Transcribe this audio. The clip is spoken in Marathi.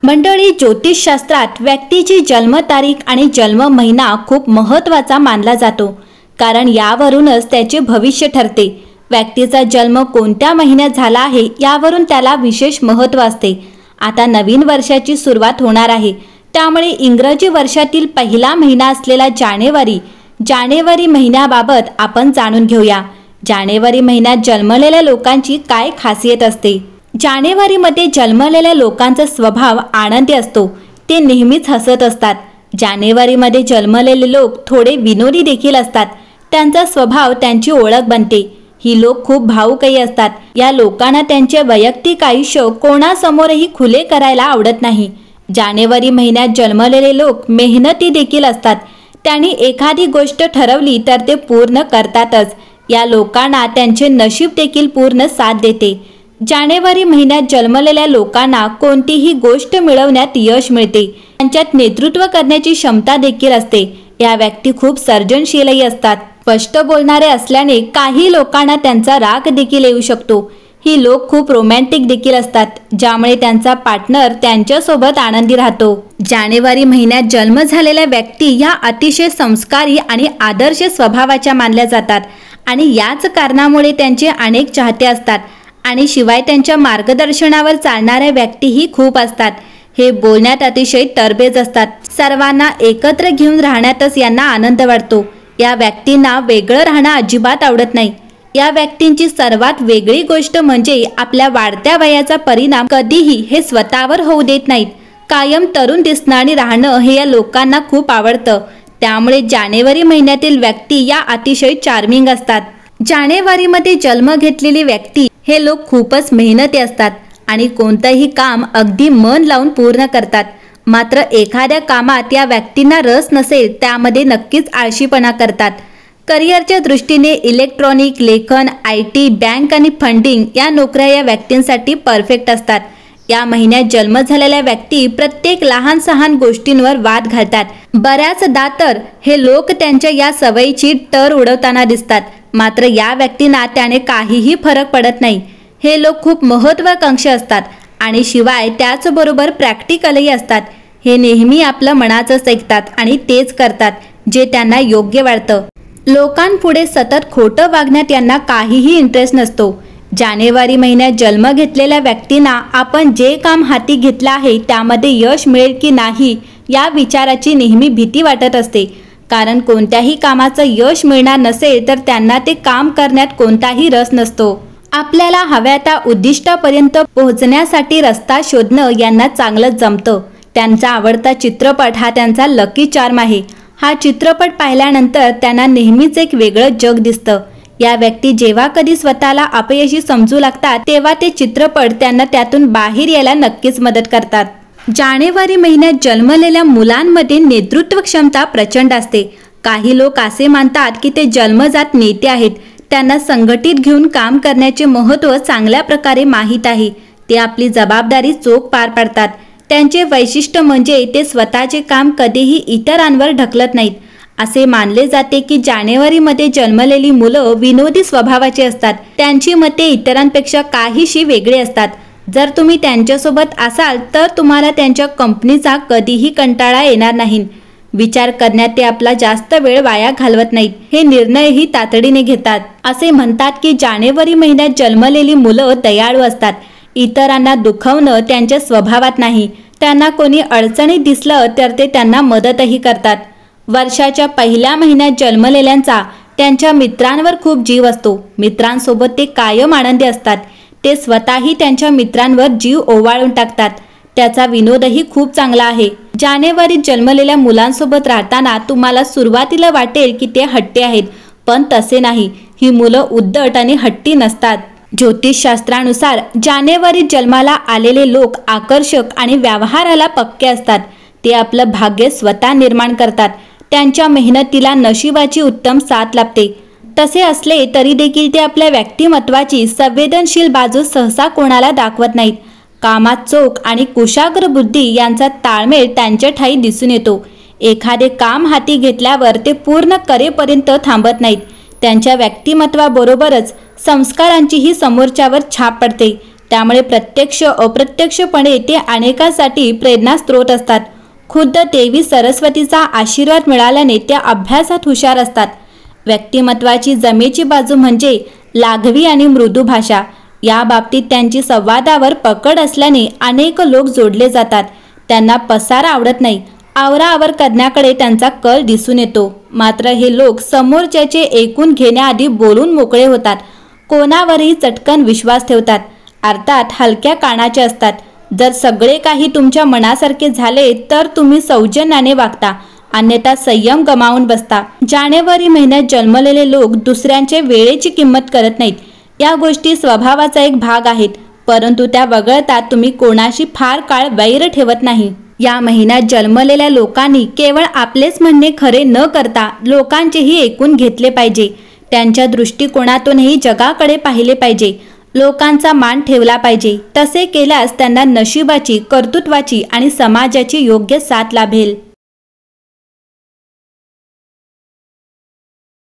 मंडळी, ज्योतिषशास्त्रात व्यक्तीची जन्मतारीख आणि जन्म महिना खूप महत्त्वाचा मानला जातो, कारण यावरूनच त्याचे भविष्य ठरते। व्यक्तीचा जन्म कोणत्या महिन्यात झाला आहे यावरून त्याला विशेष महत्त्व असते। आता नवीन वर्षाची सुरुवात होणार आहे, त्यामुळे इंग्रजी वर्षातील पहिला महिना असलेला जानेवारी महिन्याबाबत आपण जाणून घेऊया। जानेवारी महिन्यात जन्मलेल्या लोकांची काय खासियत असते? जानेवारीमध्ये जन्मलेल्या लोकांचा स्वभाव आनंदी असतो, ते नेहमीच हसत असतात। जानेवारीमध्ये जन्मलेले लोक थोडे विनोदी देखील असतात, त्यांचा स्वभाव त्यांची ओळख बनते। ही लोक खूप भावुकही असतात। या लोकांना त्यांचे वैयक्तिक आयुष्य कोणासमोरही खुले करायला आवडत नाही। जानेवारी महिन्यात जन्मलेले लोक मेहनती देखील असतात, त्यांनी एखादी गोष्ट ठरवली तर ते पूर्ण करतातच। या लोकांना त्यांचे नशीब देखील पूर्ण साथ देते। जानेवारी महिन्यात जन्मलेल्या लोकांना कोणतीही गोष्ट मिळवण्यात यश मिळते, त्यांच्यात नेतृत्व करण्याची क्षमता देखील असते। या व्यक्ती खूप सर्जनशीलही असतात, स्पष्ट बोलणारे असल्याने काही लोकांना त्यांचा राग देखील येऊ शकतो। ही लोक खूप रोमॅन्टिक देखील असतात, ज्यामुळे त्यांचा पार्टनर त्यांच्यासोबत आनंदी राहतो। जानेवारी महिन्यात जन्म झालेल्या व्यक्ती या अतिशय संस्कारी आणि आदर्श स्वभावाच्या मानल्या जातात आणि याच कारणामुळे त्यांचे अनेक चाहते असतात आणि शिवाय त्यांच्या मार्गदर्शनावर चालणाऱ्या व्यक्तीही खूप असतात। हे बोलण्यात अतिशय तरबेज असतात, सर्वांना एकत्र घेऊन राहण्यातच यांना आनंद वाटतो। या व्यक्तींना वेगळं राहणं अजिबात आवडत नाही। या व्यक्तींची सर्वात वेगळी गोष्ट म्हणजे आपल्या वाढत्या वयाचा परिणाम कधीही हे स्वतःवर होऊ देत नाहीत। कायम तरुण दिसणारी राहणं हे या लोकांना खूप आवडतं, त्यामुळे जानेवारी महिन्यातील व्यक्ती या अतिशय चार्मिंग असतात। जानेवारीमध्ये जन्म घेतलेली व्यक्ती हे लोक खूपच मेहनती असतात आणि कोणतंही काम अगदी मन लावून पूर्ण करतात। मात्र एखाद्या कामात या व्यक्तींना रस नसेल त्यामध्ये नक्कीच आळशीपणा करतात। करिअरच्या दृष्टीने इलेक्ट्रॉनिक, लेखन, IT, बँक आणि फंडिंग या नोकऱ्या या व्यक्तींसाठी परफेक्ट असतात। या महिन्यात जन्म झालेल्या व्यक्ती प्रत्येक लहान सहान गोष्टींवर वाद घालतात। बऱ्याचदा तर हे लोक त्यांच्या या सवयीची टर उडवताना दिसतात, मात्र या व्यक्तींना त्याने काहीही फरक पडत नाही। हे लोक खूप महत्त्वाकांक्षी असतात आणि शिवाय त्याचबरोबर प्रॅक्टिकलही असतात। हे नेहमी आपलं मनाचंच ऐकतात आणि तेच करतात जे त्यांना योग्य वाटतं। लोकांपुढे सतत खोटं वागण्यात यांना काहीही इंटरेस्ट नसतो। जानेवारी महिन्यात जन्म घेतलेल्या व्यक्तींना आपण जे काम हाती घेतलं आहे त्यामध्ये यश मिळेल की नाही या विचाराची नेहमी भीती वाटत असते, कारण कोणत्याही कामाचं यश मिळणार नसेल तर त्यांना ते काम करण्यात कोणताही रस नसतो। आपल्याला हव्या त्या उद्दिष्टापर्यंत पोहोचण्यासाठी रस्ता शोधणं यांना चांगलंच जमतं। त्यांचा आवडता चित्रपट हा त्यांचा लकी चार्म आहे। हा चित्रपट पाहिल्यानंतर त्यांना नेहमीच एक वेगळं जग दिसतं। या व्यक्ती जेव्हा कधी स्वतःला अपयशी समजू लागतात तेव्हा ते चित्रपट त्यांना त्यातून बाहेर यायला नक्कीच मदत करतात। जानेवारी महिन्यात जन्मलेल्या मुलांमध्ये नेतृत्व क्षमता प्रचंड असते। काही लोक असे मानतात की ते जन्मजात नेते आहेत, त्यांना संघटित घेऊन काम करण्याचे महत्त्व चांगल्या प्रकारे माहीत आहे। ते आपली जबाबदारी चोख पार पाडतात। त्यांचे वैशिष्ट्य म्हणजे ते स्वतःचे काम कधीही इतरांवर ढकलत नाहीत। असे मानले जाते की जानेवारीमध्ये जन्मलेली मुलं विनोदी स्वभावाची असतात, त्यांची मते इतरांपेक्षा काहीशी वेगळी असतात। जर तुम्ही त्यांच्यासोबत असाल तर तुम्हाला त्यांच्या कंपनीचा कधीही कंटाळा येणार नाही। विचार करण्यात ते आपला जास्त वेळ वाया घालवत नाहीत, हे निर्णयही तातडीने घेतात। असे म्हणतात की जानेवारी महिन्यात जन्मलेली मुलं दयाळू असतात, इतरांना दुखवणं त्यांच्या स्वभावात नाही। त्यांना कोणी अडचणीत दिसलं तर ते त्यांना मदतही करतात। वर्षाच्या पहिल्या महिन्यात जन्मलेल्यांचा त्यांच्या मित्रांवर खूप जीव असतो। मित्रांसोबत ते कायम आनंदी असतात। ते स्वतःही त्यांच्या मित्रांवर जीव ओवाळून टाकतात। त्याचा विनोदही खूप चांगला आहे। जानेवारीत जन्मलेल्या मुलांसोबत राहताना तुम्हाला सुरुवातीला वाटेल की ते हट्टी आहेत, पण तसे नाही। ही मुलं उद्धट आणि हट्टी नसतात। ज्योतिषशास्त्रानुसार जानेवारीत जन्माला आलेले लोक आकर्षक आणि व्यवहाराला पक्के असतात। ते आपलं भाग्य स्वतः निर्माण करतात। त्यांच्या मेहनतीला नशिबाची उत्तम साथ लाभते। तसे असले तरी देखील ते आपल्या व्यक्तिमत्वाची संवेदनशील बाजू सहसा कोणाला दाखवत नाहीत। कामात चोख आणि कुशाग्र बुद्धी यांचा ताळमेळ त्यांच्या ठायी दिसून येतो। एखादे काम हाती घेतल्यावर ते पूर्ण करेपर्यंत थांबत नाहीत। त्यांच्या व्यक्तिमत्वाबरोबरच संस्कारांचीही समोरच्यावर छाप पडते। त्यामुळे प्रत्यक्ष अप्रत्यक्षपणे ते अनेकांसाठी प्रेरणास्रोत असतात. खुद्द देवी सरस्वतीचा आशीर्वाद मिळाल्याने त्या अभ्यासात हुशार असतात. व्यक्तिमत्वाची जमेची बाजू म्हणजे लाघवी आणि मृदू भाषा. या बाबतीत त्यांची संवादावर पकड असल्याने अनेक लोक जोडले जातात. त्यांना पसारा आवडत नाही. आवराआवर करण्याकडे त्यांचा कल दिसून येतो. मात्र हे लोक समोरच्याचे ऐकून घेण्याआधी बोलून मोकळे होतात. कोणावरही चटकन विश्वास ठेवतात. अर्थात हलक्या कानाचे असतात. जर सगळे काही तुमच्या मनासारखे झाले तर तुम्ही सौजन्याने वागता, अन्यथा संयम गमावून बसता. जानेवारी महिन्यात जन्मलेले लोक दुसऱ्यांच्या वेळेची किंमत करत नाहीत. या गोष्टी स्वभावाचा एक भाग आहेत, परंतु त्या वगळता तुम्ही कोणाशी फार काळ वैर ठेवत नाही. या महिन्यात जन्मलेल्या लोकांनी केवळ आपलेच म्हणणे खरे न करता लोकांचेही ऐकून घेतले पाहिजे. त्यांच्या दृष्टिकोनातूनही जगाकडे पाहिले पाहिजे. लोकांचा मान ठेवला पाहिजे. तसे केल्यास त्यांना नशिबाची, कर्तृत्वाची आणि समाजाची योग्य साथ लाभेल.